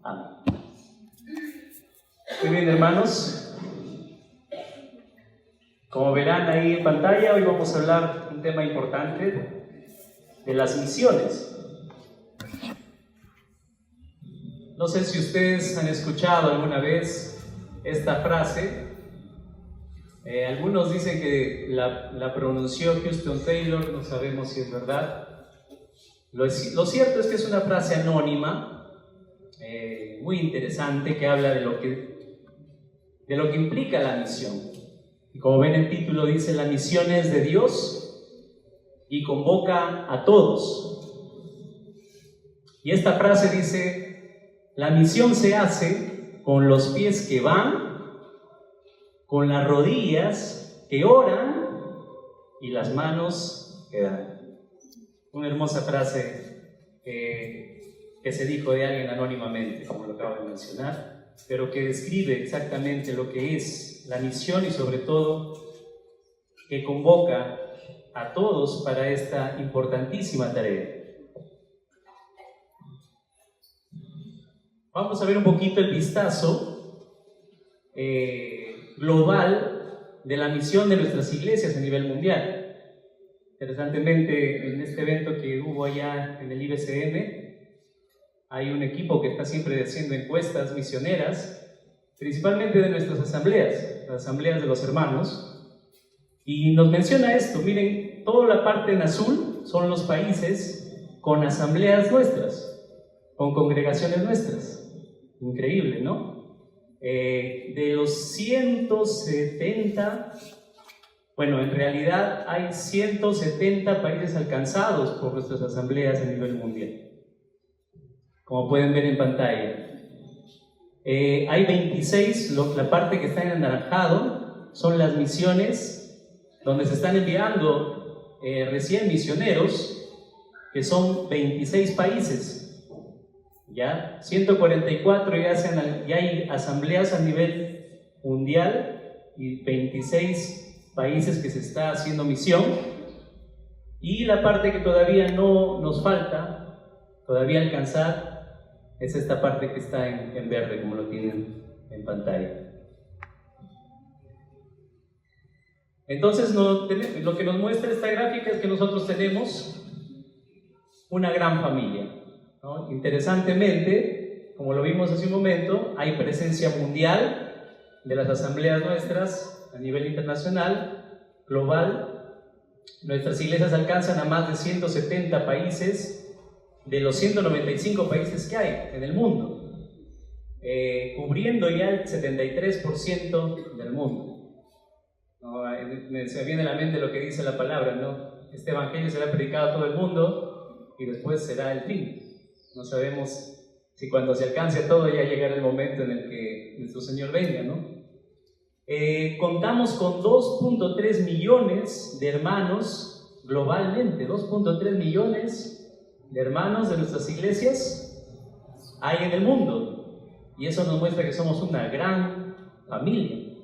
Amén. Muy bien, hermanos. Como verán ahí en pantalla, hoy vamos a hablar de un tema importante, de las misiones. No sé si ustedes han escuchado alguna vez esta frase. Algunos dicen que la pronunció Houston Taylor, no sabemos si es verdad. Lo cierto es que es una frase anónima, muy interesante, que habla de lo que implica la misión. Y como ven, el título dice: la misión es de Dios y convoca a todos. Y esta frase dice: la misión se hace con los pies que van, con las rodillas que oran y las manos que dan. Una hermosa frase que se dijo de alguien anónimamente, como lo acabo de mencionar, pero que describe exactamente lo que es la misión y sobre todo que convoca a todos para esta importantísima tarea. Vamos a ver un poquito el vistazo global de la misión de nuestras iglesias a nivel mundial. Interesantemente, en este evento que hubo allá en el IBCM, hay un equipo que está siempre haciendo encuestas misioneras, principalmente de nuestras asambleas, las asambleas de los hermanos, y nos menciona esto. Miren, toda la parte en azul son los países con asambleas nuestras, con congregaciones nuestras. Increíble, ¿no? De los 170, bueno, en realidad hay 170 países alcanzados por nuestras asambleas a nivel mundial, como pueden ver en pantalla. Hay 26, la parte que está en anaranjado son las misiones donde se están enviando recién misioneros, que son 26 países. ¿Ya? 144 ya hay asambleas a nivel mundial y 26 países que se está haciendo misión. Y la parte que todavía no nos falta todavía alcanzar es esta parte que está en verde, como lo tienen en pantalla. Entonces, lo que nos muestra esta gráfica es que nosotros tenemos una gran familia, ¿no? Interesantemente, como lo vimos hace un momento, hay presencia mundial de las asambleas nuestras a nivel internacional, global. Nuestras iglesias alcanzan a más de 170 países de los 195 países que hay en el mundo, cubriendo ya el 73% del mundo. ¿No? Se viene a la mente lo que dice la palabra, ¿no? Este evangelio será predicado a todo el mundo y después será el fin. No sabemos si cuando se alcance a todo ya llegará el momento en el que nuestro Señor venga, ¿no? Contamos con 2.3 millones de hermanos globalmente, 2.3 millones de hermanos de nuestras iglesias hay en el mundo, y eso nos muestra que somos una gran familia.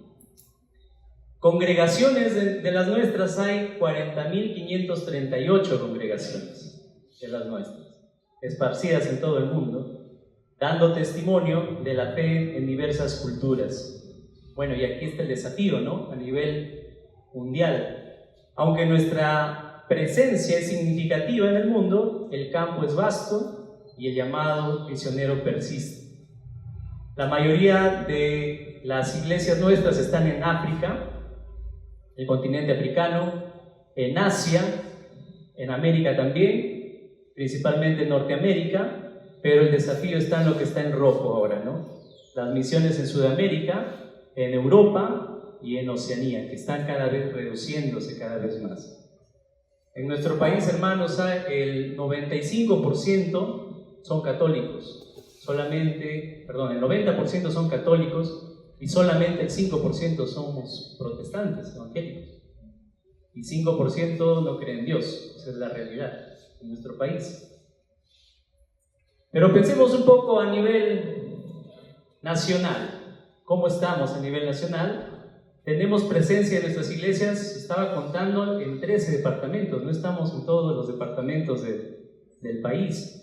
Congregaciones de las nuestras hay 40.538 congregaciones de las nuestras, esparcidas en todo el mundo, dando testimonio de la fe en diversas culturas. Bueno, y aquí está el desafío, ¿no? A nivel mundial. Aunque nuestra presencia es significativa en el mundo, el campo es vasto y el llamado misionero persiste. La mayoría de las iglesias nuestras están en África, el continente africano, en Asia, en América también, principalmente en Norteamérica, pero el desafío está en lo que está en rojo ahora, ¿no? Las misiones en Sudamérica, en Europa y en Oceanía, que están cada vez reduciéndose cada vez más. En nuestro país, hermanos, el 95% son católicos, el 90% son católicos y solamente el 5% somos protestantes, evangélicos. Y 5% no creen en Dios. Esa es la realidad en nuestro país. Pero pensemos un poco a nivel nacional. ¿Cómo estamos a nivel nacional? Tenemos presencia en nuestras iglesias, estaba contando, en 13 departamentos. No estamos en todos los departamentos del país.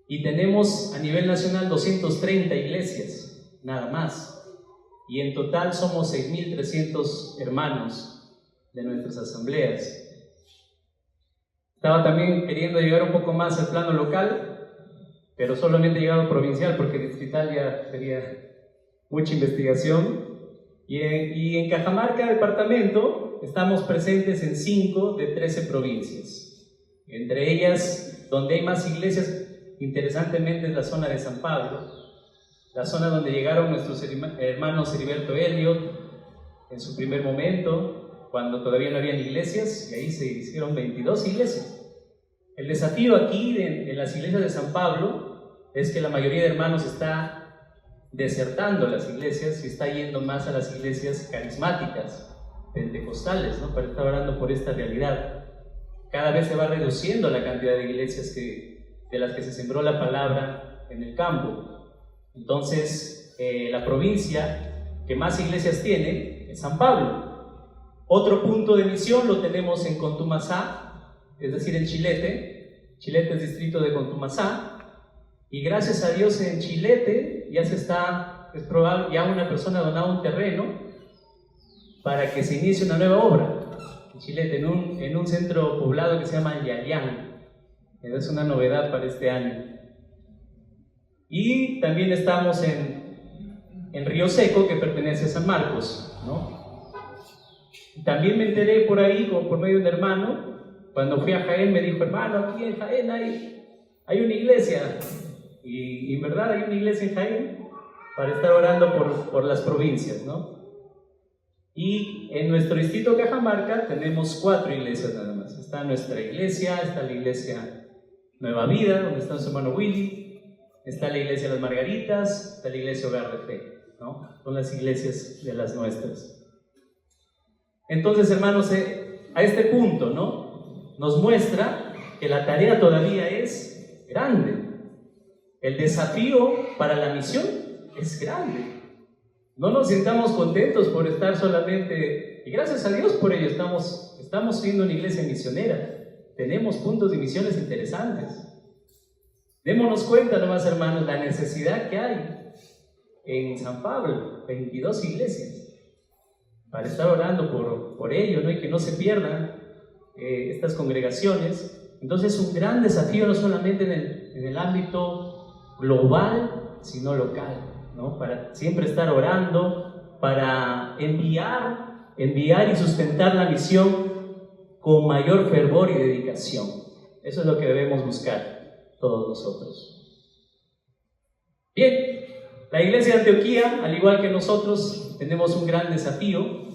Y tenemos a nivel nacional 230 iglesias, nada más. Y en total somos 6.300 hermanos de nuestras asambleas. Estaba también queriendo llegar un poco más al plano local, pero solamente he llegado provincial porque distrital ya sería mucha investigación. Y en Cajamarca, departamento, estamos presentes en 5 de 13 provincias. Entre ellas, donde hay más iglesias, interesantemente, es la zona de San Pablo, la zona donde llegaron nuestros hermanos Heriberto Elliot en su primer momento, cuando todavía no habían iglesias, y ahí se hicieron 22 iglesias. El desafío aquí en las iglesias de San Pablo es que la mayoría de hermanos está desertando las iglesias y está yendo más a las iglesias carismáticas, pentecostales, ¿no? Para estar orando por esta realidad. Cada vez se va reduciendo la cantidad de iglesias de las que se sembró la palabra en el campo. Entonces, la provincia que más iglesias tiene es San Pablo. Otro punto de misión lo tenemos en Contumasá, es decir, en Chilete. Chilete es distrito de Contumasá. Y gracias a Dios en Chilete ya es probable, ya una persona ha donado un terreno para que se inicie una nueva obra en Chilete, en un centro poblado que se llama Yayán. Es una novedad para este año. Y también estamos en Río Seco, que pertenece a San Marcos, ¿no? También me enteré por ahí, por medio de un hermano, cuando fui a Jaén me dijo: hermano, aquí en Jaén hay una iglesia. Y en verdad hay una iglesia en Jaén para estar orando por las provincias, ¿no? Y en nuestro distrito Cajamarca tenemos 4 iglesias nada más. Está nuestra iglesia, está la iglesia Nueva Vida, donde está su hermano Willy, está la iglesia Las Margaritas, está la iglesia Hogar de Fe, ¿no? Son las iglesias de las nuestras. Entonces, hermanos, a este punto, ¿no? Nos muestra que la tarea todavía es grande. El desafío para la misión es grande. No nos sintamos contentos por estar solamente, y gracias a Dios por ello, estamos siendo una iglesia misionera. Tenemos puntos de misiones interesantes. Démonos cuenta nomás, hermanos, la necesidad que hay en San Pablo, 22 iglesias, para estar orando por ello, ¿no? Y que no se pierdan estas congregaciones. Entonces, un gran desafío no solamente en el ámbito global, sino local, ¿no? Para siempre estar orando, para enviar y sustentar la misión con mayor fervor y dedicación. Eso es lo que debemos buscar todos nosotros. Bien, la iglesia de Antioquía, al igual que nosotros, tenemos un gran desafío.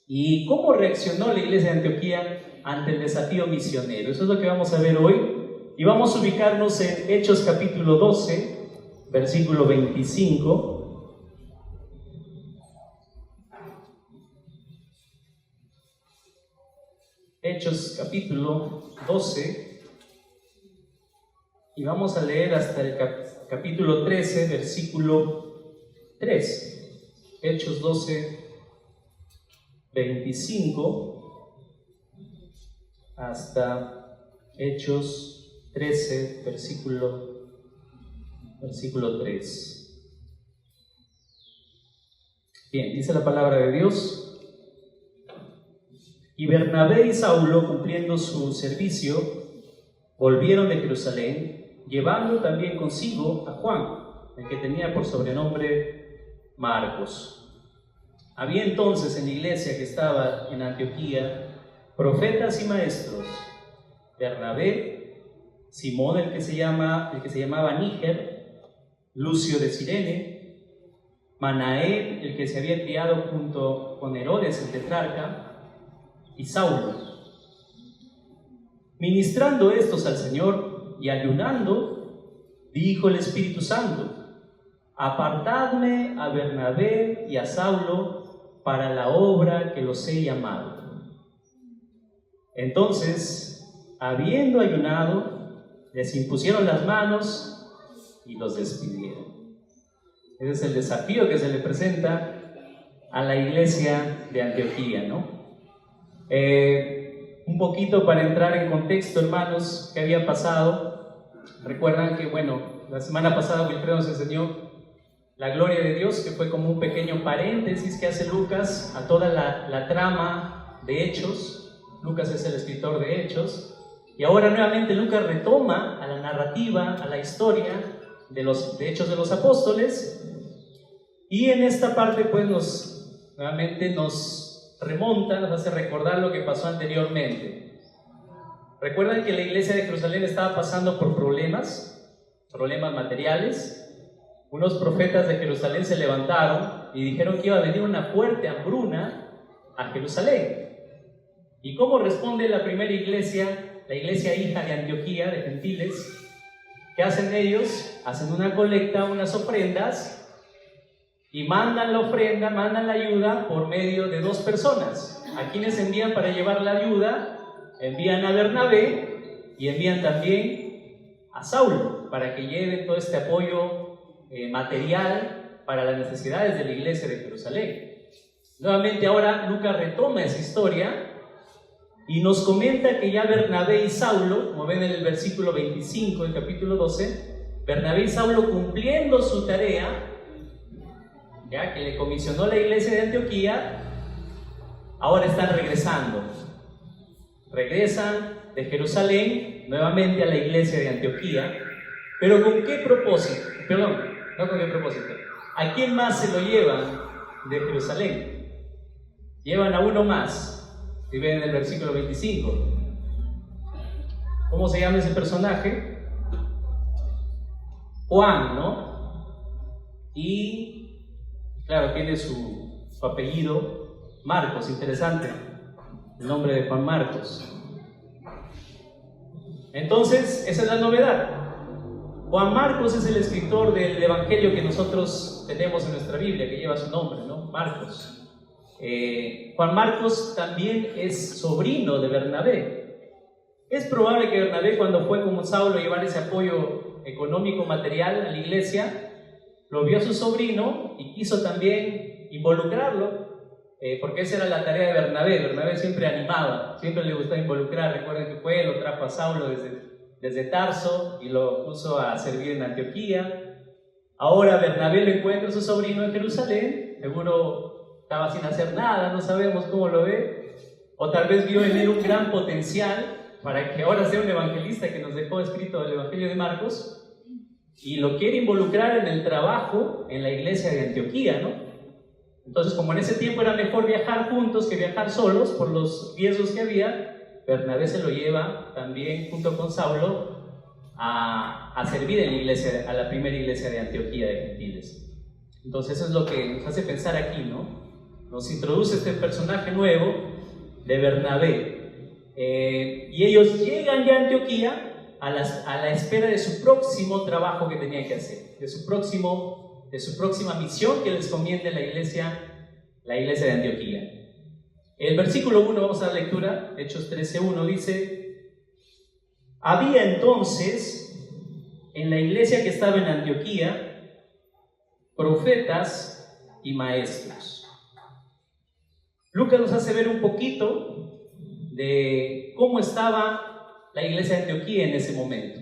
¿Y cómo reaccionó la iglesia de Antioquía ante el desafío misionero? Eso es lo que vamos a ver hoy. Y vamos a ubicarnos en Hechos capítulo 12, versículo 25. Hechos capítulo 12, y vamos a leer hasta el capítulo 13, versículo 3. Hechos 12, 25 hasta Hechos 13, versículo 3. Bien, dice la palabra de Dios: y Bernabé y Saulo, cumpliendo su servicio, volvieron de Jerusalén, llevando también consigo a Juan, el que tenía por sobrenombre Marcos. Había entonces en la iglesia que estaba en Antioquía profetas y maestros: Bernabé, Simón el que se llamaba Níger, Lucio de Cirene, Manaén el que se había criado junto con Herodes el tetrarca, y Saulo. Ministrando estos al Señor y ayunando, dijo el Espíritu Santo: apartadme a Bernabé y a Saulo para la obra que los he llamado. Entonces, habiendo ayunado, les impusieron las manos y los despidieron. Ese es el desafío que se le presenta a la iglesia de Antioquía, ¿no? Un poquito para entrar en contexto, hermanos, ¿qué había pasado? Recuerdan que, bueno, la semana pasada Wilfredo nos enseñó la gloria de Dios, que fue como un pequeño paréntesis que hace Lucas a toda la trama de Hechos. Lucas es el escritor de Hechos. Y ahora nuevamente Lucas retoma a la narrativa, a la historia de Hechos de los Apóstoles. Y en esta parte pues nuevamente nos remonta, nos hace recordar lo que pasó anteriormente. Recuerdan que la iglesia de Jerusalén estaba pasando por problemas materiales. Unos profetas de Jerusalén se levantaron y dijeron que iba a venir una fuerte hambruna a Jerusalén. ¿Y cómo responde la primera iglesia, la iglesia hija de Antioquía, de gentiles? ¿Qué hacen ellos? Hacen una colecta, unas ofrendas, y mandan la ofrenda, mandan la ayuda por medio de dos personas. ¿A quienes envían para llevar la ayuda? Envían a Bernabé y envían también a Saulo para que lleven todo este apoyo material para las necesidades de la iglesia de Jerusalén. Nuevamente ahora Lucas retoma esa historia y nos comenta que ya Bernabé y Saulo, como ven en el versículo 25 del capítulo 12, Bernabé y Saulo, cumpliendo su tarea, ya que le comisionó la iglesia de Antioquía, ahora están regresando. Regresan de Jerusalén nuevamente a la iglesia de Antioquía, pero ¿con qué propósito? Perdón, no con qué propósito. ¿A quién más se lo llevan de Jerusalén? Llevan a uno más, si ven en el versículo 25. ¿Cómo se llama ese personaje? Juan, ¿no? Y, claro, tiene su apellido, Marcos, interesante, el nombre de Juan Marcos. Entonces, esa es la novedad. Juan Marcos es el escritor del evangelio que nosotros tenemos en nuestra Biblia, que lleva su nombre, ¿no? Marcos. Juan Marcos también es sobrino de Bernabé. Es probable que Bernabé, cuando fue como Saulo a llevar ese apoyo económico, material a la iglesia, lo vio a su sobrino y quiso también involucrarlo, porque esa era la tarea de Bernabé. Bernabé siempre animaba, siempre le gustaba involucrar. Recuerden que fue, lo trajo a Saulo desde Tarso y lo puso a servir en Antioquía. Ahora Bernabé lo encuentra a su sobrino en Jerusalén, seguro estaba sin hacer nada, no sabemos cómo lo ve, o tal vez vio en él un gran potencial para que ahora sea un evangelista, que nos dejó escrito el Evangelio de Marcos, y lo quiere involucrar en el trabajo en la iglesia de Antioquía, ¿no? Entonces, como en ese tiempo era mejor viajar juntos que viajar solos por los riesgos que había, Bernabé se lo lleva también junto con Saulo a servir en la iglesia, a la primera iglesia de Antioquía de gentiles. Entonces eso es lo que nos hace pensar aquí, ¿no? Nos introduce este personaje nuevo de Bernabé, y ellos llegan ya a Antioquía a la espera de su próximo trabajo que tenían que hacer, de su próxima misión que les conviene la iglesia de Antioquía. El versículo 1, vamos a dar lectura, Hechos 13:1, dice: había entonces en la iglesia que estaba en Antioquía profetas y maestros. Lucas nos hace ver un poquito de cómo estaba la iglesia de Antioquía en ese momento.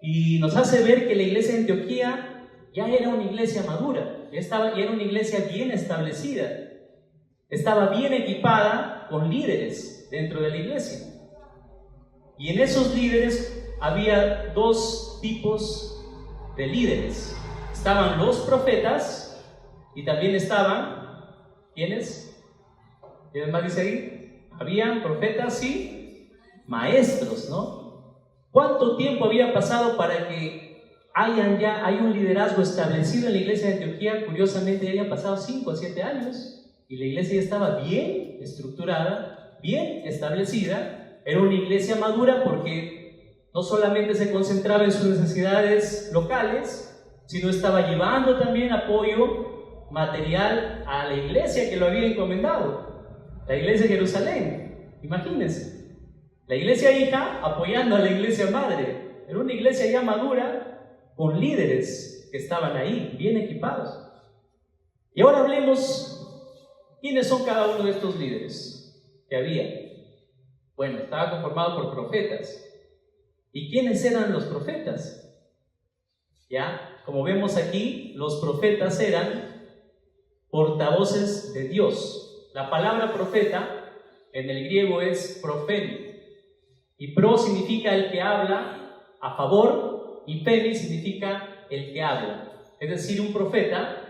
Y nos hace ver que la iglesia de Antioquía ya era una iglesia madura, ya era una iglesia bien establecida. Estaba bien equipada con líderes dentro de la iglesia. Y en esos líderes había dos tipos de líderes. Estaban los profetas y también estaban, ¿quiénes? ¿Quién más dice ahí? Habían profetas y maestros, ¿no? ¿Cuánto tiempo había pasado para que hay un liderazgo establecido en la iglesia de Antioquía? Curiosamente ya habían pasado 5 o 7 años. Y la iglesia ya estaba bien estructurada, bien establecida. Era una iglesia madura porque no solamente se concentraba en sus necesidades locales, sino estaba llevando también apoyo material a la iglesia que lo había encomendado, la iglesia de Jerusalén. Imagínense, la iglesia hija apoyando a la iglesia madre. Era una iglesia ya madura con líderes que estaban ahí, bien equipados. Y ahora hablemos. ¿Quiénes son cada uno de estos líderes que había? Bueno, estaba conformado por profetas. ¿Y quiénes eran los profetas? ¿Ya? Como vemos aquí, los profetas eran portavoces de Dios. La palabra profeta en el griego es profemi. Y pro significa el que habla a favor y pemi significa el que habla. Es decir, un profeta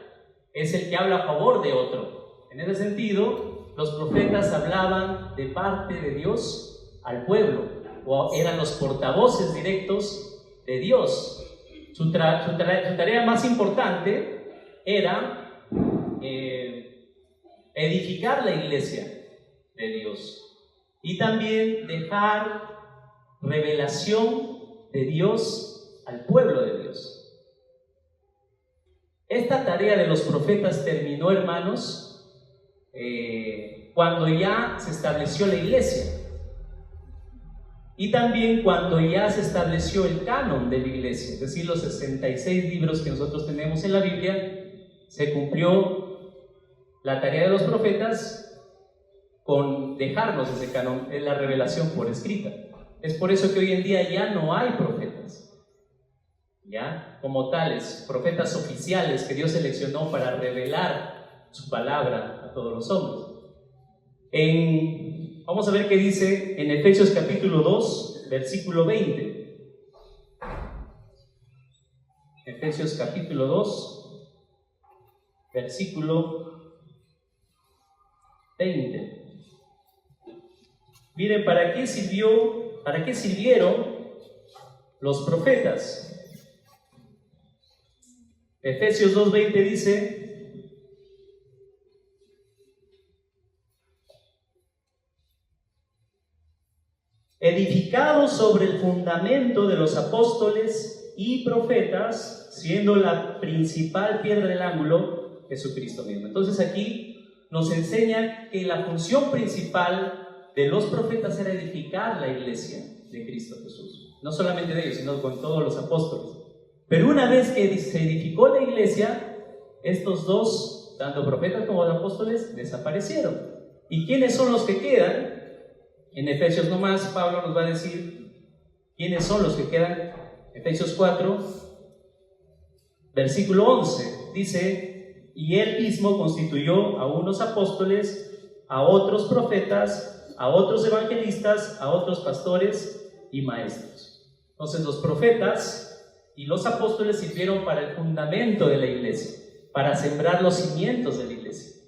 es el que habla a favor de otro. En ese sentido, los profetas hablaban de parte de Dios al pueblo, o eran los portavoces directos de Dios. Su tarea más importante era edificar la iglesia de Dios y también dejar revelación de Dios al pueblo de Dios. Esta tarea de los profetas terminó, hermanos, cuando ya se estableció la iglesia y también cuando ya se estableció el canon de la iglesia, es decir, los 66 libros que nosotros tenemos en la Biblia. Se cumplió la tarea de los profetas con dejarnos ese canon, la revelación por escrita. Es por eso que hoy en día ya no hay profetas, ¿ya? Como tales, profetas oficiales que Dios seleccionó para revelar su palabra a todos los hombres. Vamos a ver qué dice en Efesios capítulo 2, versículo 20. Efesios capítulo 2, versículo 20. Miren, ¿para qué sirvieron los profetas? Efesios 2:20 dice: edificados sobre el fundamento de los apóstoles y profetas, siendo la principal piedra del ángulo Jesucristo mismo. Entonces aquí nos enseña que la función principal de los profetas era edificar la iglesia de Cristo Jesús. No solamente de ellos, sino con todos los apóstoles. Pero una vez que se edificó la iglesia, estos dos, tanto profetas como apóstoles, desaparecieron. ¿Y quiénes son los que quedan? En Efesios nomás, Pablo nos va a decir quiénes son los que quedan. Efesios 4, versículo 11, dice: y él mismo constituyó a unos apóstoles, a otros profetas, a otros evangelistas, a otros pastores y maestros. Entonces los profetas y los apóstoles sirvieron para el fundamento de la iglesia, para sembrar los cimientos de la iglesia.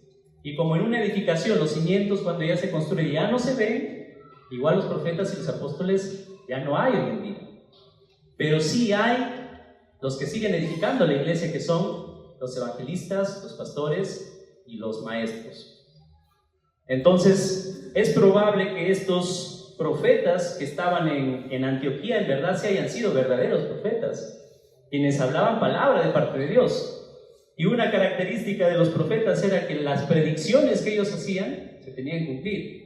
Y como en una edificación los cimientos, cuando ya se construye, ya no se ven, igual los profetas y los apóstoles ya no hay hoy en día. Pero sí hay los que siguen edificando la iglesia, que son los evangelistas, los pastores y los maestros. Entonces, es probable que estos profetas que estaban en Antioquía en verdad se hayan sido verdaderos profetas, quienes hablaban palabra de parte de Dios. Y una característica de los profetas era que las predicciones que ellos hacían se tenían que cumplir.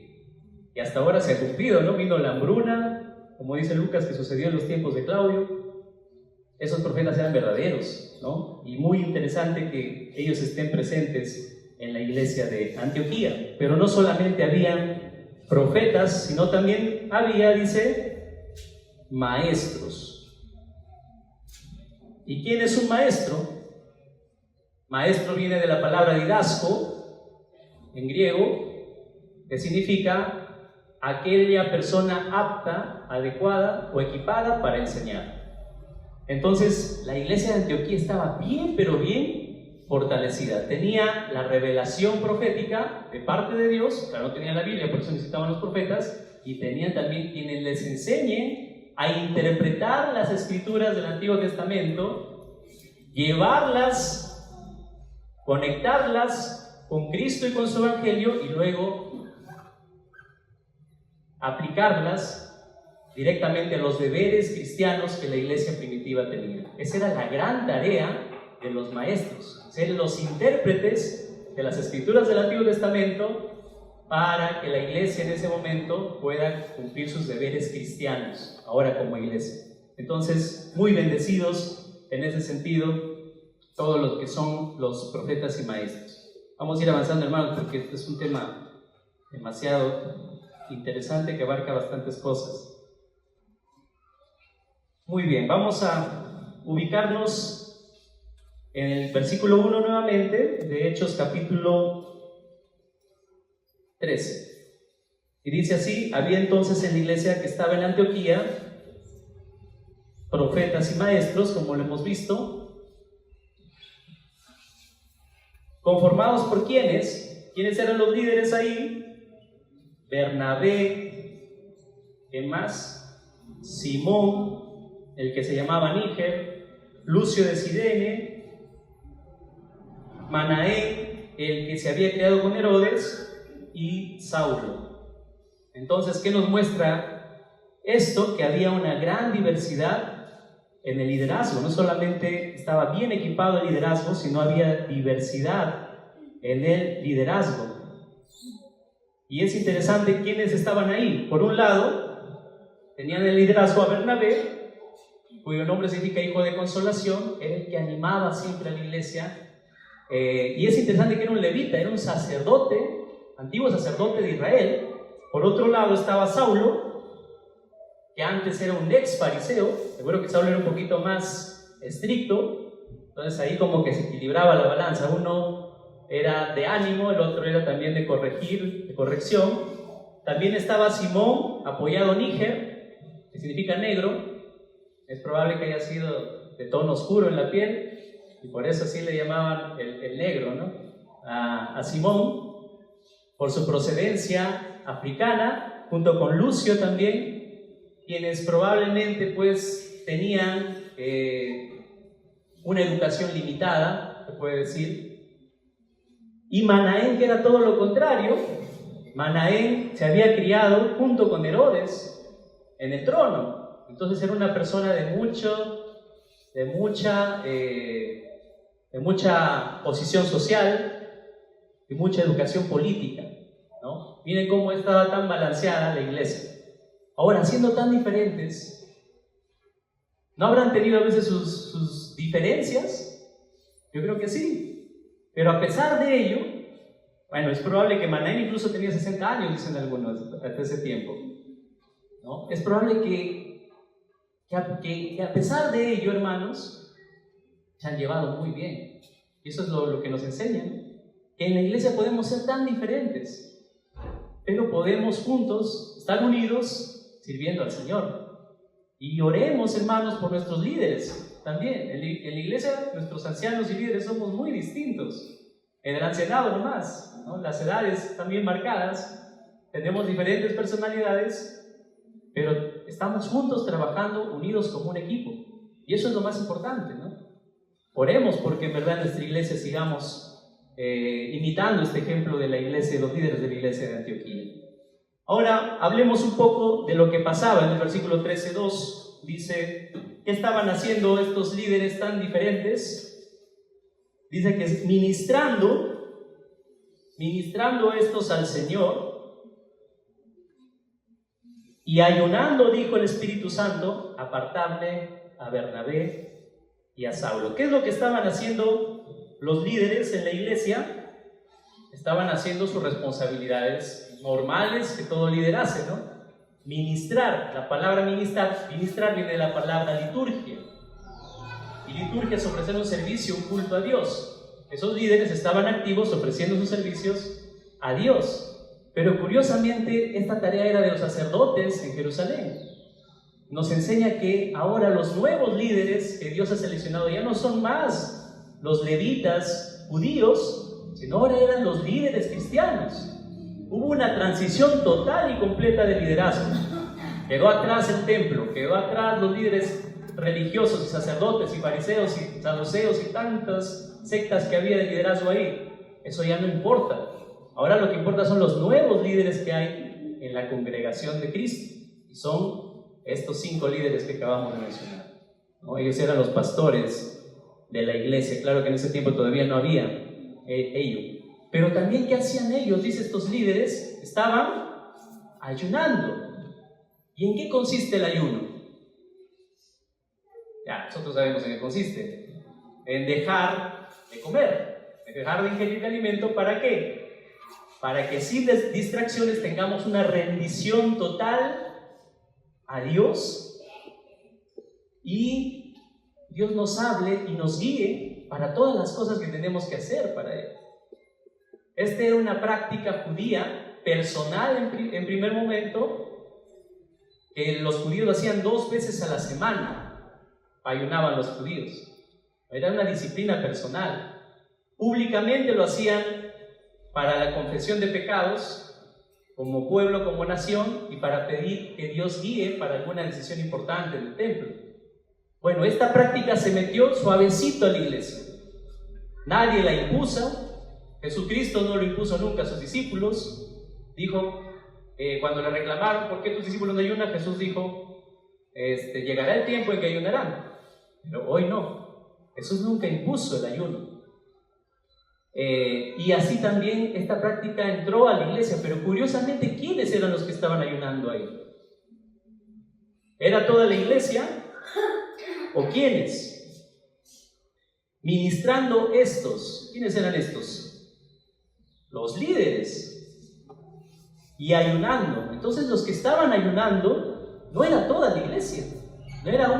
Y hasta ahora se ha cumplido, ¿no? Vino la hambruna, como dice Lucas, que sucedió en los tiempos de Claudio. Esos profetas eran verdaderos, ¿no? Y muy interesante que ellos estén presentes en la iglesia de Antioquía. Pero no solamente habían profetas, sino también había, dice, maestros. ¿Y quién es un maestro? Maestro viene de la palabra didasco, en griego, que significa aquella persona apta, adecuada o equipada para enseñar. Entonces, la iglesia de Antioquía estaba bien, pero bien fortalecida. Tenía la revelación profética de parte de Dios, claro, no tenía la Biblia, por eso necesitaban los profetas, y tenían también quienes les enseñen a interpretar las escrituras del Antiguo Testamento, llevarlas, conectarlas con Cristo y con su Evangelio, y luego aplicarlas directamente a los deberes cristianos que la iglesia primitiva tenía. Esa era la gran tarea de los maestros, ser los intérpretes de las escrituras del Antiguo Testamento para que la iglesia en ese momento pueda cumplir sus deberes cristianos, ahora como iglesia. Entonces, muy bendecidos en ese sentido todos los que son los profetas y maestros. Vamos a ir avanzando, hermanos, porque este es un tema demasiado interesante que abarca bastantes cosas. Muy bien, vamos a ubicarnos en el versículo 1 nuevamente, de Hechos capítulo 13. Y dice así: había entonces en la iglesia que estaba en Antioquía profetas y maestros, como lo hemos visto, conformados por ¿quiénes? ¿Quiénes eran los líderes ahí? Bernabé, ¿qué más? Simón, el que se llamaba Níger, Lucio de Cirene, Manaén, el que se había criado con Herodes, y Saulo. Entonces, ¿qué nos muestra esto? Que había una gran diversidad en el liderazgo. No solamente estaba bien equipado el liderazgo, sino había diversidad en el liderazgo. Y es interesante quiénes estaban ahí. Por un lado, tenían el liderazgo a Bernabé, cuyo nombre significa hijo de consolación, era el que animaba siempre a la iglesia. Y es interesante que era un levita, era un sacerdote, antiguo sacerdote de Israel. Por otro lado estaba Saulo, que antes era un ex fariseo. Seguro que Saulo era un poquito más estricto, entonces ahí como que se equilibraba la balanza. Uno era de ánimo, el otro era también de corregir, de corrección. También estaba Simón, apoyado Níger, que significa negro. Es probable que haya sido de tono oscuro en la piel, y por eso así le llamaban el negro, ¿no? A Simón, por su procedencia africana, junto con Lucio también, quienes probablemente pues tenían una educación limitada, se puede decir. Y Manaén, que era todo lo contrario. Manaén se había criado junto con Herodes en el trono, entonces era una persona de mucha posición social y mucha educación política, ¿no? Miren cómo estaba tan balanceada la iglesia. Ahora, siendo tan diferentes, ¿no habrán tenido a veces sus diferencias? Yo creo que sí. Pero a pesar de ello, bueno, es probable que Manaén incluso tenía 60 años, dicen algunos, hasta ese tiempo, ¿no? Es probable que a pesar de ello, hermanos, se han llevado muy bien. Y eso es lo que nos enseñan, que en la iglesia podemos ser tan diferentes, pero podemos juntos estar unidos sirviendo al Señor. Y oremos, hermanos, por nuestros líderes también. En la iglesia, nuestros ancianos y líderes somos muy distintos. En el ancianado nomás, ¿no? Las edades también marcadas, tenemos diferentes personalidades, pero estamos juntos trabajando, unidos como un equipo. Y eso es lo más importante, ¿no? Oremos porque en verdad en nuestra iglesia sigamos imitando este ejemplo de la iglesia, de los líderes de la iglesia de Antioquía. Ahora hablemos un poco de lo que pasaba en el versículo 13:2. Dice, ¿qué estaban haciendo estos líderes tan diferentes? Dice que ministrando estos al Señor y ayunando, dijo el Espíritu Santo, apartarle a Bernabé y a Saulo. ¿Qué es lo que estaban haciendo los líderes en la iglesia? Estaban haciendo sus responsabilidades normales que todo líder hace, ¿no? Ministrar. La palabra ministrar viene de la palabra liturgia. Y liturgia es ofrecer un servicio, un culto a Dios. Esos líderes estaban activos ofreciendo sus servicios a Dios. Pero curiosamente, esta tarea era de los sacerdotes en Jerusalén. Nos enseña que ahora los nuevos líderes que Dios ha seleccionado ya no son más los levitas judíos, sino ahora eran los líderes cristianos. Hubo una transición total y completa de liderazgo. Quedó atrás el templo, quedó atrás los líderes religiosos y sacerdotes y fariseos y saduceos y tantas sectas que había de liderazgo ahí. Eso ya no importa. Ahora lo que importa son los nuevos líderes que hay en la congregación de Cristo. Y son estos 5 líderes que acabamos de mencionar, ¿no? Ellos eran los pastores de la iglesia. Claro que en ese tiempo todavía no había ello. Pero también, ¿qué hacían ellos? Dice, estos líderes estaban ayunando. ¿Y en qué consiste el ayuno? Ya, nosotros sabemos en qué consiste. En dejar de comer, en dejar de ingerir alimento. ¿Para qué? Para que sin distracciones tengamos una rendición total a Dios y Dios nos hable y nos guíe para todas las cosas que tenemos que hacer para Él. Esta era una práctica judía, personal en primer momento, que los judíos lo hacían 2 veces a la semana, ayunaban los judíos. Era una disciplina personal. Públicamente lo hacían para la confesión de pecados, como pueblo, como nación, y para pedir que Dios guíe para alguna decisión importante del templo. Bueno, esta práctica se metió suavecito a la iglesia. Nadie la impuso. Jesucristo no lo impuso nunca a sus discípulos. Dijo, cuando le reclamaron, ¿por qué tus discípulos no ayunan? Jesús dijo, llegará el tiempo en que ayunarán, pero hoy no. Jesús nunca impuso el ayuno. Y así también esta práctica entró a la iglesia, pero curiosamente, ¿quiénes eran los que estaban ayunando ahí? ¿Era toda la iglesia? ¿O quiénes? Ministrando estos. ¿Quiénes eran estos? Los líderes. Y ayunando. Entonces los que estaban ayunando no era toda la iglesia, no era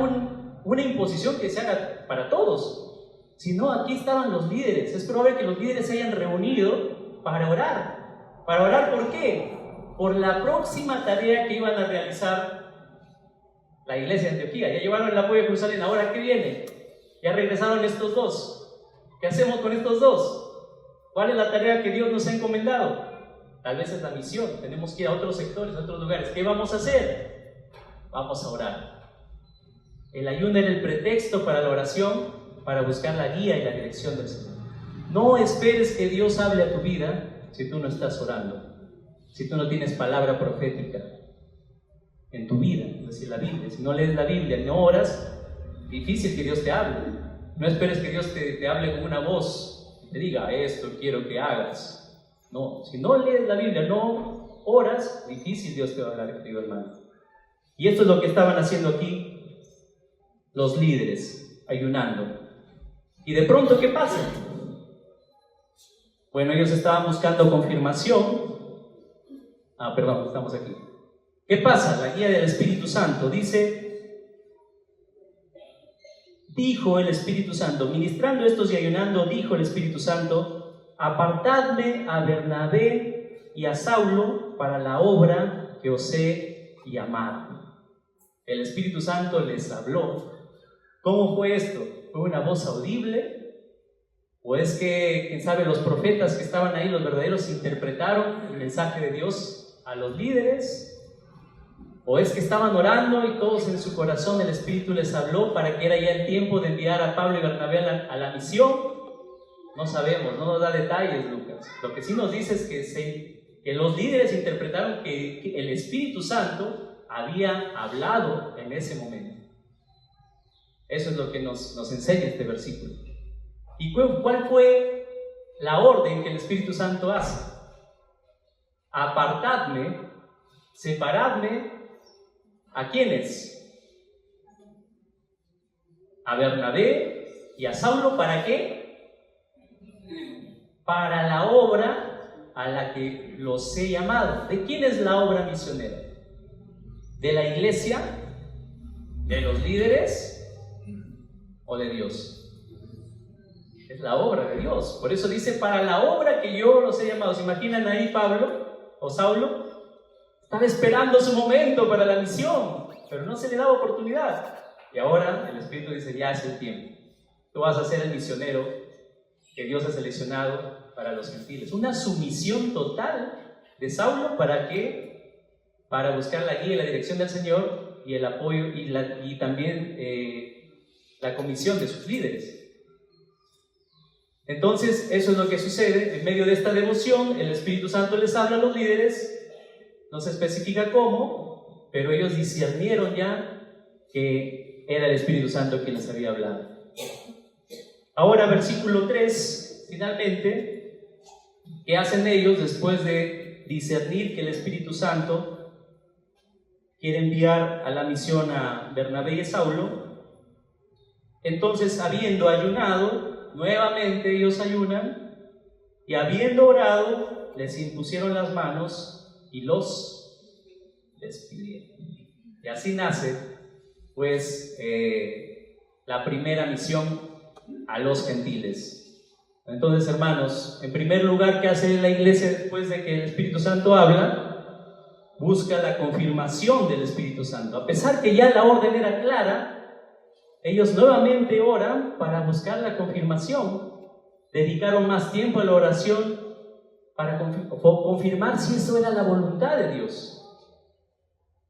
una imposición que se haga para todos, sino aquí estaban los líderes. Es probable que los líderes se hayan reunido para orar. ¿Para orar por qué? Por la próxima tarea que iban a realizar la iglesia de Antioquía. Ya llevaron el apoyo de Jerusalén, ¿ahora qué viene? Ya regresaron estos 2. ¿Qué hacemos con estos 2? ¿Cuál es la tarea que Dios nos ha encomendado? Tal vez es la misión. Tenemos que ir a otros sectores, a otros lugares. ¿Qué vamos a hacer? Vamos a orar. El ayuno era el pretexto para la oración, para buscar la guía y la dirección del Señor. No esperes que Dios hable a tu vida si tú no estás orando, si tú no tienes palabra profética en tu vida, es decir, la Biblia. Si no lees la Biblia y no oras, difícil que Dios te hable. No esperes que Dios te hable con una voz y te diga, esto quiero que hagas. No, si no lees la Biblia, no oras, difícil Dios te va a hablar, querido hermano. Y esto es lo que estaban haciendo aquí los líderes, ayunando. Y de pronto, ¿qué pasa? Bueno, ellos estaban buscando confirmación. Estamos aquí. ¿Qué pasa? La guía del Espíritu Santo dice, dijo el Espíritu Santo, ministrando estos y ayunando, dijo el Espíritu Santo, apartadme a Bernabé y a Saulo para la obra que os he llamado. El Espíritu Santo les habló. ¿Cómo fue esto? ¿Fue una voz audible? ¿O es que, quién sabe, los profetas que estaban ahí, los verdaderos, interpretaron el mensaje de Dios a los líderes? ¿O es que estaban orando y todos en su corazón el Espíritu les habló para que era ya el tiempo de enviar a Pablo y Bernabé a la misión? No sabemos, no nos da detalles Lucas. Lo que sí nos dice es que los líderes interpretaron que el Espíritu Santo había hablado en ese momento. Eso es lo que nos enseña este versículo. ¿Y cuál fue la orden que el Espíritu Santo hace? Apartadme, separadme, ¿a quiénes? A Bernabé y a Saulo, ¿para qué? Para la obra a la que los he llamado. ¿De quién es la obra misionera? ¿De la iglesia? ¿De los líderes? ¿O de Dios? Es la obra de Dios. Por eso dice, para la obra que yo los he llamado. ¿Se imaginan ahí Pablo o Saulo? Estaba esperando su momento para la misión, pero no se le daba oportunidad. Y ahora el Espíritu dice, ya es el tiempo. Tú vas a ser el misionero que Dios ha seleccionado para los gentiles. Una sumisión total de Saulo, ¿para qué? Para buscar la guía y la dirección del Señor y el apoyo y también la comisión de sus líderes. Entonces, eso es lo que sucede. En medio de esta devoción, el Espíritu Santo les habla a los líderes. No se especifica cómo, pero ellos discernieron ya que era el Espíritu Santo quien les había hablado. Ahora, versículo 3, finalmente, ¿qué hacen ellos después de discernir que el Espíritu Santo quiere enviar a la misión a Bernabé y a Saulo? Entonces, habiendo ayunado, nuevamente ellos ayunan, y habiendo orado, les impusieron las manos y los despidieron. Y así nace pues la primera misión a los gentiles. Entonces, hermanos, en primer lugar, ¿qué hace la iglesia después de que el Espíritu Santo habla? Busca la confirmación del Espíritu Santo. A pesar que ya la orden era clara, ellos nuevamente oran para buscar la confirmación. Dedicaron más tiempo a la oración para confirmar si eso era la voluntad de Dios.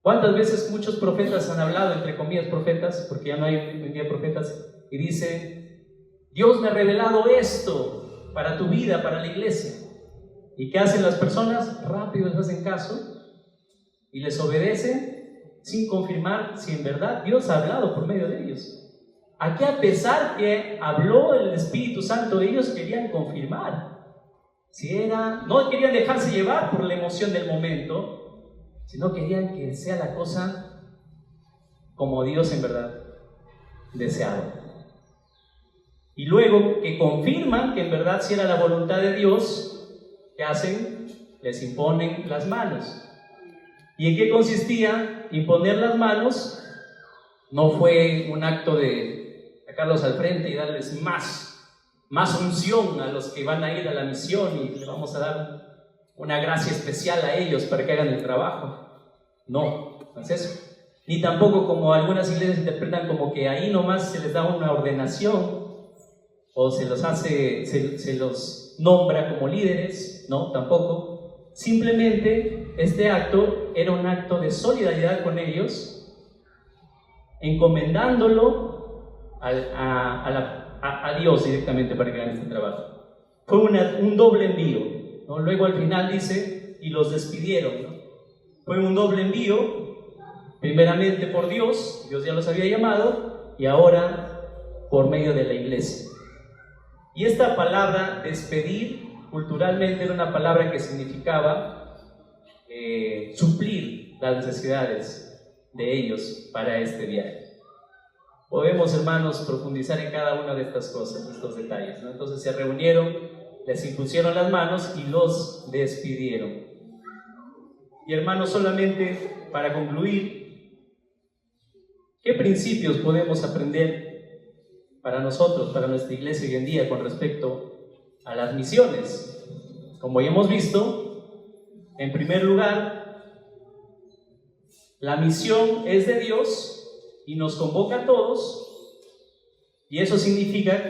¿Cuántas veces muchos profetas han hablado, entre comillas profetas, porque ya no hay hoy en día profetas, y dicen: Dios me ha revelado esto para tu vida, para la iglesia? ¿Y qué hacen las personas? Rápido les hacen caso y les obedecen sin confirmar si en verdad Dios ha hablado por medio de ellos. Aquí, a pesar que habló el Espíritu Santo, ellos querían confirmar si era, no querían dejarse llevar por la emoción del momento, sino querían que sea la cosa como Dios en verdad deseaba. Y luego que confirman que en verdad si era la voluntad de Dios, ¿qué hacen? Les imponen las manos. ¿Y en qué consistía imponer las manos? No fue un acto de sacarlos al frente y darles más unción a los que van a ir a la misión y le vamos a dar una gracia especial a ellos para que hagan el trabajo. No es eso. Ni tampoco, como algunas iglesias interpretan, como que ahí nomás se les da una ordenación o se los nombra como líderes. No, tampoco. Simplemente este acto era un acto de solidaridad con ellos, encomendándolo a Dios directamente para que hagan este trabajo. Fue un doble envío, ¿no? Luego al final dice: y los despidieron, ¿no? Fue un doble envío, primeramente por Dios ya los había llamado, y ahora por medio de la iglesia. Y esta palabra despedir culturalmente era una palabra que significaba suplir las necesidades de ellos para este viaje. Podemos, hermanos, profundizar en cada una de estas cosas, estos detalles, ¿no? Entonces se reunieron, les impusieron las manos y los despidieron. Y, hermanos, solamente para concluir, ¿qué principios podemos aprender para nosotros, para nuestra iglesia hoy en día con respecto a las misiones? Como ya hemos visto, en primer lugar, la misión es de Dios y nos convoca a todos, y eso significa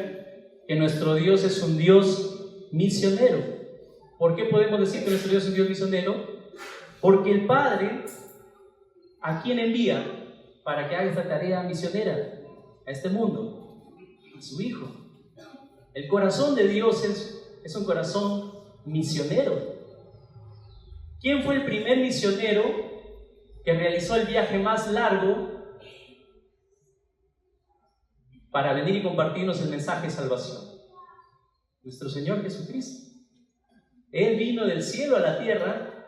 que nuestro Dios es un Dios misionero. ¿Por qué podemos decir que nuestro Dios es un Dios misionero? Porque el Padre, ¿a quién envía para que haga esta tarea misionera a este mundo? A su Hijo. El corazón de Dios es un corazón misionero. ¿Quién fue el primer misionero que realizó el viaje más largo para venir y compartirnos el mensaje de salvación? Nuestro Señor Jesucristo. Él vino del cielo a la tierra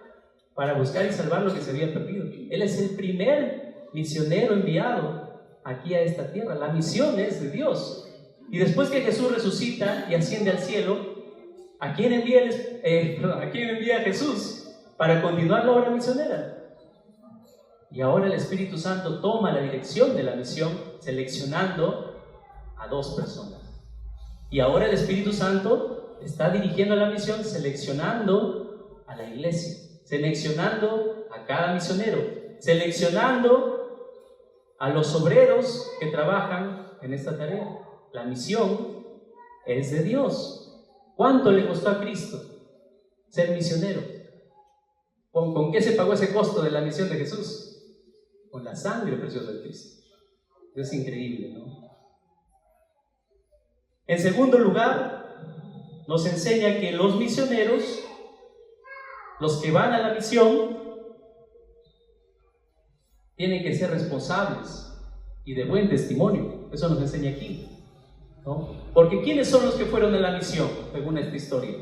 para buscar y salvar lo que se había perdido. Él es el primer misionero enviado aquí a esta tierra. La misión es de Dios. Y después que Jesús resucita y asciende al cielo, ¿a quién envía Jesús para continuar la obra misionera? Y ahora el Espíritu Santo toma la dirección de la misión, seleccionando a 2 personas. Y ahora el Espíritu Santo está dirigiendo la misión, seleccionando a la iglesia, seleccionando a cada misionero, seleccionando a los obreros que trabajan en esta tarea. La misión es de Dios. ¿Cuánto le costó a Cristo ser misionero? ¿Con qué se pagó ese costo de la misión de Jesús? Con la sangre preciosa de Cristo. Es increíble, ¿no? En segundo lugar, nos enseña que los misioneros, los que van a la misión, tienen que ser responsables y de buen testimonio. Eso nos enseña aquí, ¿no? Porque ¿quiénes son los que fueron a la misión, según esta historia?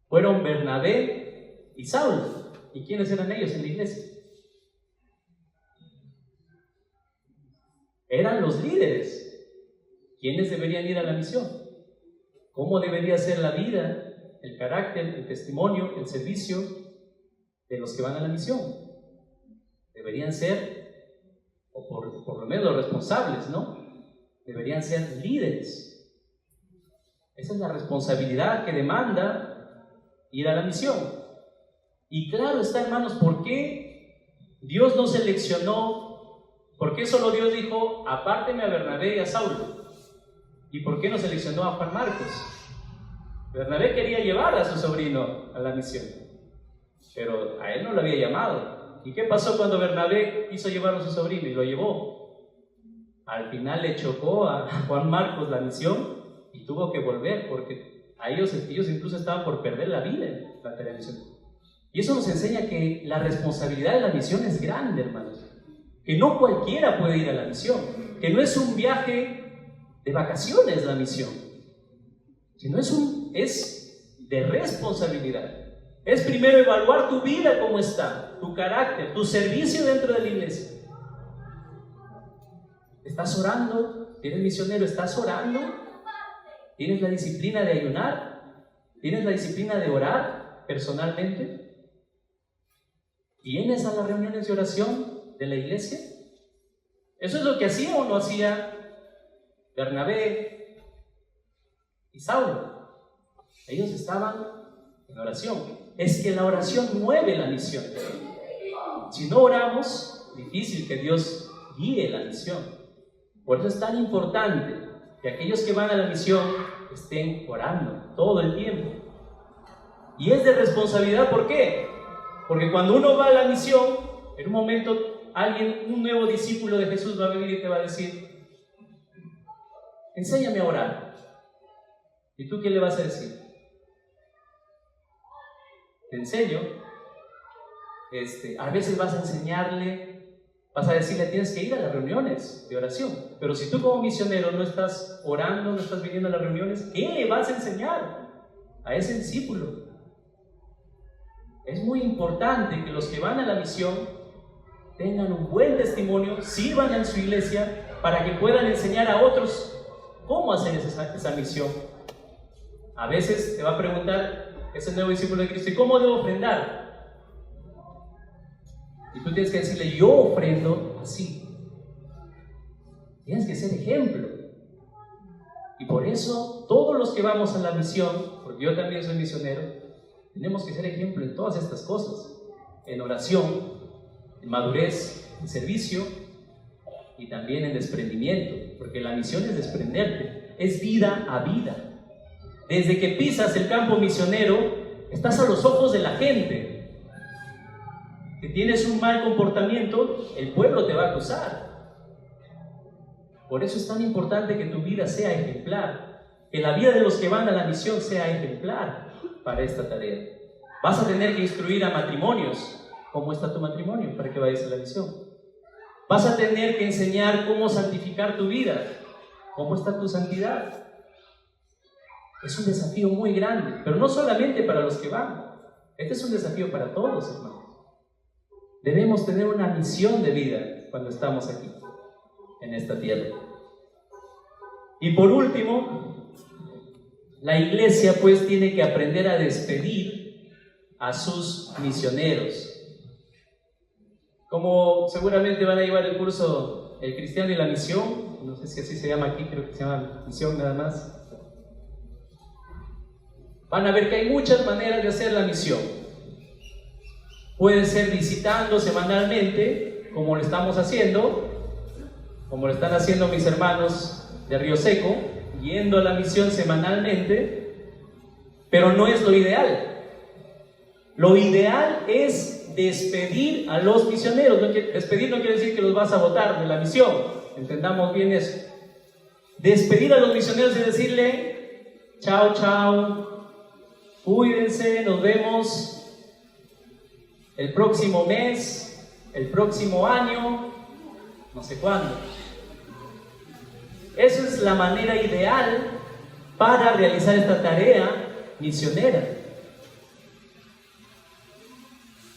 Fueron Bernabé y Saulo. ¿Y quiénes eran ellos en la iglesia? Eran los líderes. ¿Quiénes deberían ir a la misión? ¿Cómo debería ser la vida, el carácter, el testimonio, el servicio de los que van a la misión? Deberían ser o por lo menos los responsables, ¿no? Deberían ser líderes. Esa es la responsabilidad que demanda ir a la misión. Y claro está, hermanos, ¿por qué Dios no seleccionó? ¿Por qué solo Dios dijo, apárteme a Bernabé y a Saulo? ¿Y por qué no seleccionó a Juan Marcos? Bernabé quería llevar a su sobrino a la misión, pero a él no lo había llamado. ¿Y qué pasó cuando Bernabé quiso llevar a su sobrino y lo llevó? Al final le chocó a Juan Marcos la misión y tuvo que volver, porque a ellos incluso estaban por perder la vida en la televisión. Y eso nos enseña que la responsabilidad de la misión es grande, hermanos. Que no cualquiera puede ir a la misión, que no es un viaje de vacaciones la misión, sino es de responsabilidad. Es primero evaluar tu vida cómo está, tu carácter, tu servicio dentro de la iglesia. ¿Estás orando? ¿Eres misionero? ¿Estás orando? ¿Tienes la disciplina de ayunar? ¿Tienes la disciplina de orar personalmente? ¿Vienes a las reuniones de oración de la iglesia? Eso es lo que hacía o no hacía Bernabé y Saulo. Ellos estaban en oración. Es que la oración mueve la misión. Si no oramos, difícil que Dios guíe la misión. Por eso es tan importante que aquellos que van a la misión estén orando todo el tiempo. Y es de responsabilidad, ¿por qué? Porque cuando uno va a la misión, en un momento un nuevo discípulo de Jesús va a venir y te va a decir, enséñame a orar. ¿Y tú qué le vas a decir? Te enseño. A veces vas a enseñarle, vas a decirle, tienes que ir a las reuniones de oración. Pero si tú como misionero no estás orando, no estás viniendo a las reuniones, ¿qué le vas a enseñar a ese discípulo? Es muy importante que los que van a la misión tengan un buen testimonio, sirvan en su iglesia para que puedan enseñar a otros cómo hacer esa misión. A veces te va a preguntar ese nuevo discípulo de Cristo, ¿y cómo debo ofrendar? Y tú tienes que decirle, yo ofrendo así. Tienes que ser ejemplo. Y por eso, todos los que vamos a la misión, porque yo también soy misionero, tenemos que ser ejemplo en todas estas cosas. En oración, en madurez, en servicio y también en desprendimiento. Porque la misión es desprenderte, es vida a vida. Desde que pisas el campo misionero, estás a los ojos de la gente. Si tienes un mal comportamiento, el pueblo te va a acusar. Por eso es tan importante que tu vida sea ejemplar, que la vida de los que van a la misión sea ejemplar para esta tarea. Vas a tener que instruir a matrimonios. ¿Cómo está tu matrimonio para que vayas a la misión? Vas a tener que enseñar cómo santificar tu vida. ¿Cómo está tu santidad? Es un desafío muy grande, pero no solamente para los que van. Este es un desafío para todos, hermanos. Debemos tener una misión de vida cuando estamos aquí, en esta tierra. Y por último, la iglesia pues tiene que aprender a despedir a sus misioneros. Como seguramente van a llevar el curso El Cristiano y la Misión, no sé si así se llama aquí, creo que se llama Misión nada más. Van a ver que hay muchas maneras de hacer la misión. Puede ser visitando semanalmente, como lo estamos haciendo, como lo están haciendo mis hermanos de Río Seco, yendo a la misión semanalmente, pero no es lo ideal. Lo ideal es despedir a los misioneros. Despedir no quiere decir que los vas a botar de la misión, entendamos bien eso. Despedir a los misioneros es decirle, chao, chao, cuídense, nos vemos el próximo mes, el próximo año, no sé cuándo. Esa es la manera ideal para realizar esta tarea misionera.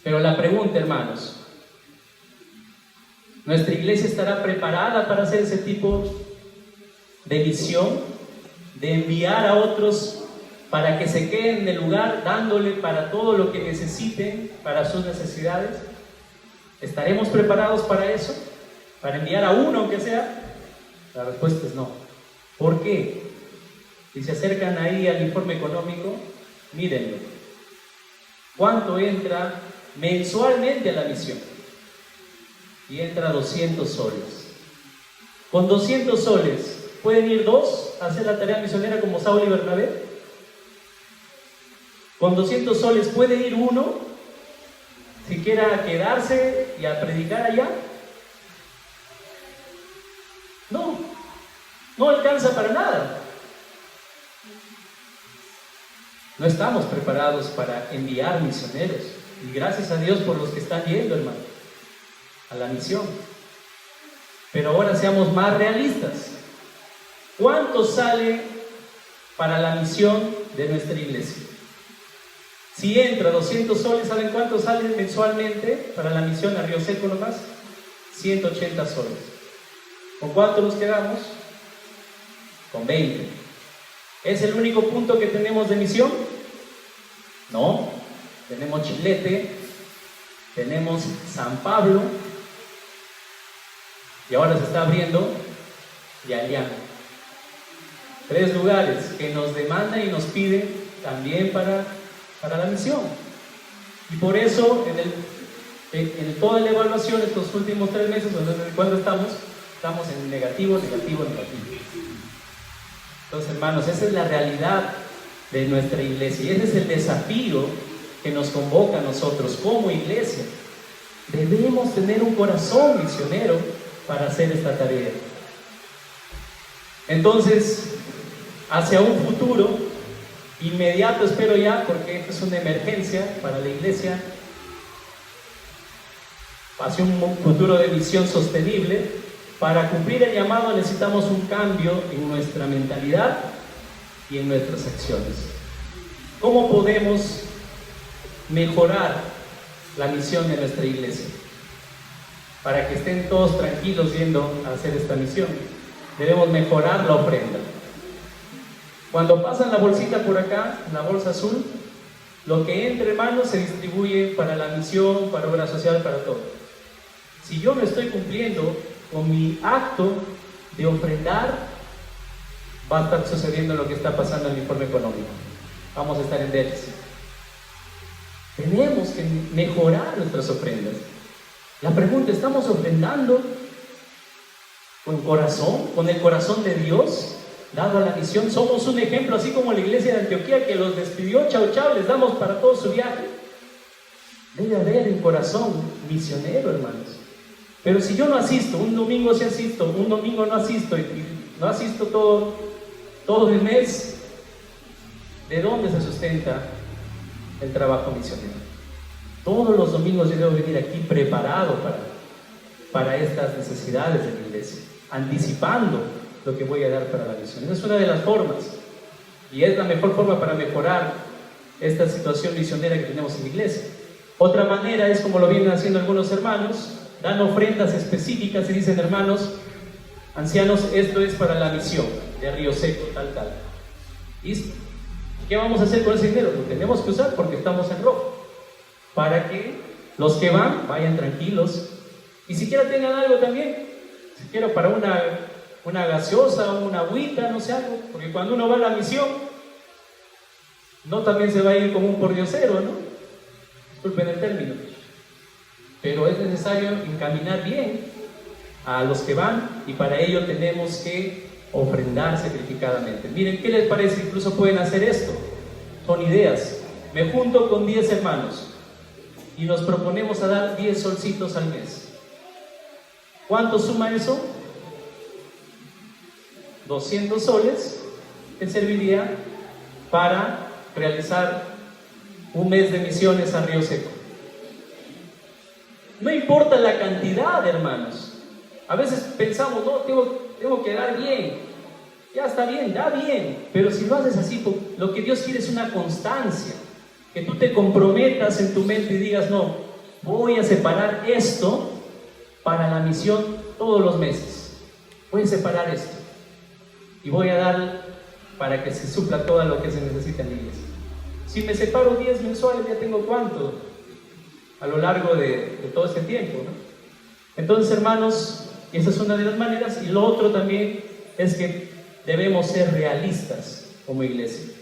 Pero la pregunta, hermanos, ¿nuestra iglesia estará preparada para hacer ese tipo de misión? De enviar a otros para que se queden en el lugar, dándole para todo lo que necesiten, para sus necesidades. ¿Estaremos preparados para eso? ¿Para enviar a uno aunque sea? La respuesta es no. ¿Por qué? Si se acercan ahí al informe económico, mírenlo. ¿Cuánto entra mensualmente a la misión? Y entra 200 soles. Con 200 soles, ¿pueden ir dos a hacer la tarea misionera como Saulo y Bernabé? Con 200 soles, ¿puede ir uno si quiera quedarse y a predicar allá? No, no alcanza para nada. No estamos preparados para enviar misioneros. Y gracias a Dios por los que están yendo, hermano, a la misión. Pero ahora seamos más realistas. ¿Cuánto sale para la misión de nuestra iglesia? Si entra 200 soles, ¿saben cuánto sale mensualmente para la misión a Río Seco nomás? 180 soles. ¿Con cuánto nos quedamos? Con 20. ¿Es el único punto que tenemos de misión? No. Tenemos Chilete, tenemos San Pablo, y ahora se está abriendo Yalián. 3 lugares que nos demandan y nos piden también para la misión. Y por eso en toda la evaluación, estos últimos 3 meses, cuando estamos en negativo. Entonces, hermanos, esa es la realidad de nuestra iglesia, y ese es el desafío que nos convoca a nosotros como iglesia. Debemos tener un corazón misionero para hacer esta tarea. Entonces, hacia un futuro inmediato, espero ya, porque esto es una emergencia para la iglesia, hacia un futuro de visión sostenible. Para cumplir el llamado necesitamos un cambio en nuestra mentalidad y en nuestras acciones. ¿Cómo podemos mejorar la misión de nuestra iglesia? Para que estén todos tranquilos yendo a hacer esta misión, debemos mejorar la ofrenda. Cuando pasan la bolsita por acá, la bolsa azul, lo que entre manos se distribuye para la misión, para obra social, para todo. Si yo no estoy cumpliendo con mi acto de ofrendar, va a estar sucediendo lo que está pasando en el informe económico. Vamos a estar en déficit. Tenemos que mejorar nuestras ofrendas. La pregunta, ¿estamos ofrendando con corazón, con el corazón de Dios, dado a la misión? ¿Somos un ejemplo, así como la iglesia de Antioquía que los despidió, chao, les damos para todo su viaje? Debe haber un corazón misionero, hermanos. Pero si yo no asisto, un domingo sí asisto, un domingo no asisto, y no asisto todo el mes, ¿de dónde se sustenta el trabajo misionero? Todos los domingos yo debo venir aquí preparado para estas necesidades de la iglesia, anticipando lo que voy a dar para la misión. Esa es una de las formas, y es la mejor forma para mejorar esta situación misionera que tenemos en la iglesia. Otra manera es como lo vienen haciendo algunos hermanos: dan ofrendas específicas y dicen, hermanos, ancianos, esto es para la misión de Río Seco, tal. ¿Listo? ¿Qué vamos a hacer con ese dinero? Lo tenemos que usar porque estamos en rojo, para que los que vayan tranquilos, y siquiera tengan algo también, siquiera para una gaseosa, una agüita, no sé, algo, porque cuando uno va a la misión, no también se va a ir como un pordiosero, ¿no? Disculpen el término. Pero es necesario encaminar bien a los que van, y para ello tenemos que ofrendar sacrificadamente. Miren, ¿qué les parece? Incluso pueden hacer esto. Son ideas. Me junto con 10 hermanos y nos proponemos a dar 10 solcitos al mes. ¿Cuánto suma eso? 200 soles que serviría para realizar un mes de misiones a Río Seco. No importa la cantidad, hermanos. A veces pensamos, no, tengo que dar bien. Ya está bien, da bien. Pero si lo haces así, lo que Dios quiere es una constancia. Que tú te comprometas en tu mente y digas, no, voy a separar esto para la misión todos los meses. Voy a separar esto. Y voy a dar para que se supla todo lo que se necesita en la iglesia. Si me separo 10 mensuales, ya tengo ¿cuánto? A lo largo de todo este tiempo, ¿no? Entonces, hermanos, Y esa es una de las maneras. Y lo otro también es que debemos ser realistas como iglesia.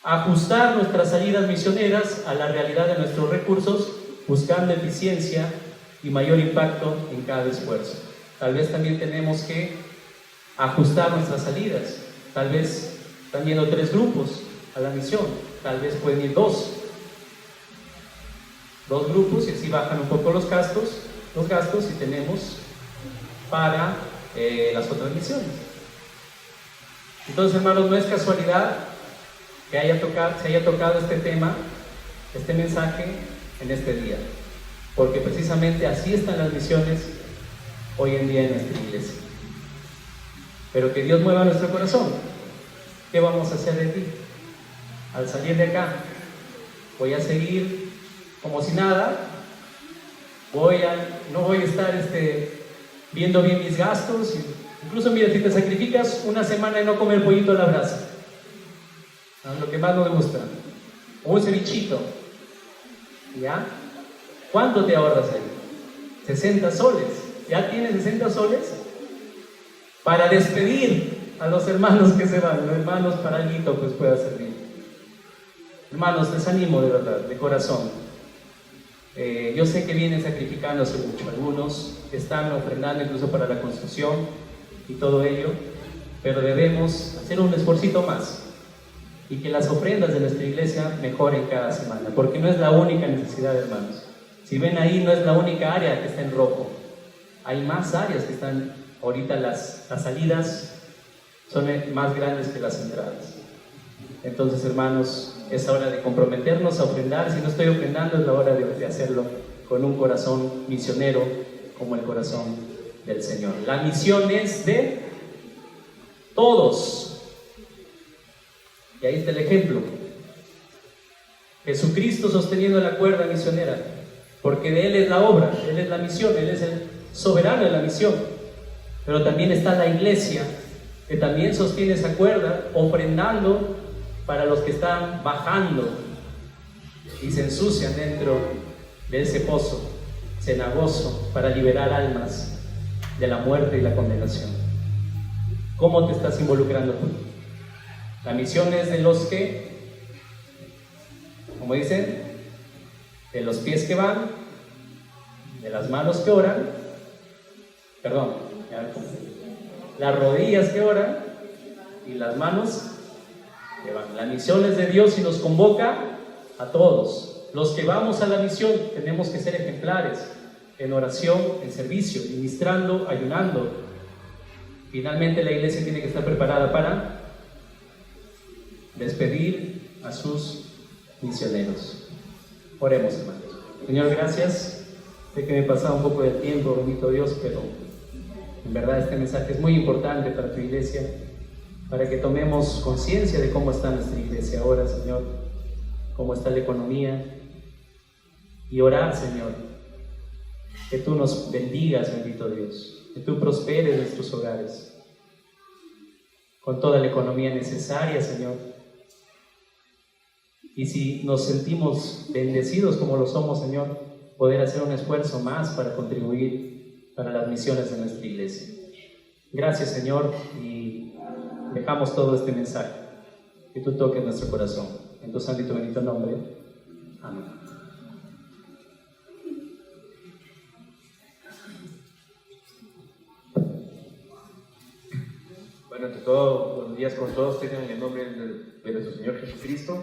Ajustar nuestras salidas misioneras a la realidad de nuestros recursos, buscando eficiencia y mayor impacto en cada esfuerzo. Tal vez también tenemos que ajustar nuestras salidas. Tal vez están yendo 3 grupos a la misión, tal vez pueden ir 2 grupos, y así bajan un poco los gastos y tenemos para las otras misiones. Entonces, hermanos, no es casualidad que se haya tocado este tema, este mensaje en este día, porque precisamente así están las misiones hoy en día en nuestra iglesia. Pero que Dios mueva nuestro corazón. ¿Qué vamos a hacer de ti? Al salir de acá, voy a seguir como si nada, no voy a estar viendo bien mis gastos. Incluso, mira, si te sacrificas una semana de no comer pollito a la brasa, lo que más nos gusta, o un cevichito, ¿ya? ¿Cuánto te ahorras ahí? 60 soles. ¿Ya tienes 60 soles? Para despedir a los hermanos que se van, los hermanos para algo pues pueda servir. Hermanos, les animo de verdad, de corazón. Yo sé que vienen sacrificándose mucho, algunos están ofrendando incluso para la construcción y todo ello, pero debemos hacer un esfuercito más y que las ofrendas de nuestra iglesia mejoren cada semana, porque no es la única necesidad, hermanos. Si ven ahí, no es la única área que está en rojo, hay más áreas que están, ahorita las salidas son más grandes que las entradas. Entonces, hermanos, es hora de comprometernos a ofrendar. Si no estoy ofrendando, es la hora de hacerlo con un corazón misionero como el corazón del Señor. La misión es de todos. Y ahí está el ejemplo. Jesucristo sosteniendo la cuerda misionera, porque de Él es la obra, Él es la misión, Él es el soberano de la misión. Pero también está la iglesia, que también sostiene esa cuerda, ofrendando para los que están bajando y se ensucian dentro de ese pozo cenagoso para liberar almas de la muerte y la condenación. ¿Cómo te estás involucrando tú? La misión es de los que, como dicen, de los pies que van, de las manos que oran, las rodillas que oran y las manos que van. La misión es de Dios y nos convoca a todos. Los que vamos a la misión tenemos que ser ejemplares en oración, en servicio, ministrando, ayunando. Finalmente, la iglesia tiene que estar preparada para despedir a sus misioneros. Oremos, hermanos. Señor, gracias. Sé que me he pasado un poco del tiempo, bendito Dios, pero en verdad este mensaje es muy importante para tu iglesia, para que tomemos conciencia de cómo está nuestra iglesia ahora, Señor, cómo está la economía, y orar, Señor, que tú nos bendigas, bendito Dios, que tú prosperes nuestros hogares con toda la economía necesaria, Señor. Y si nos sentimos bendecidos como lo somos, Señor, poder hacer un esfuerzo más para contribuir para las misiones de nuestra iglesia. Gracias, Señor, y dejamos todo este mensaje, que tú toques nuestro corazón. En tu santo y tu bendito nombre. Amén. Bueno, ante todo, buenos días con todos. Tengan en el nombre de nuestro Señor Jesucristo.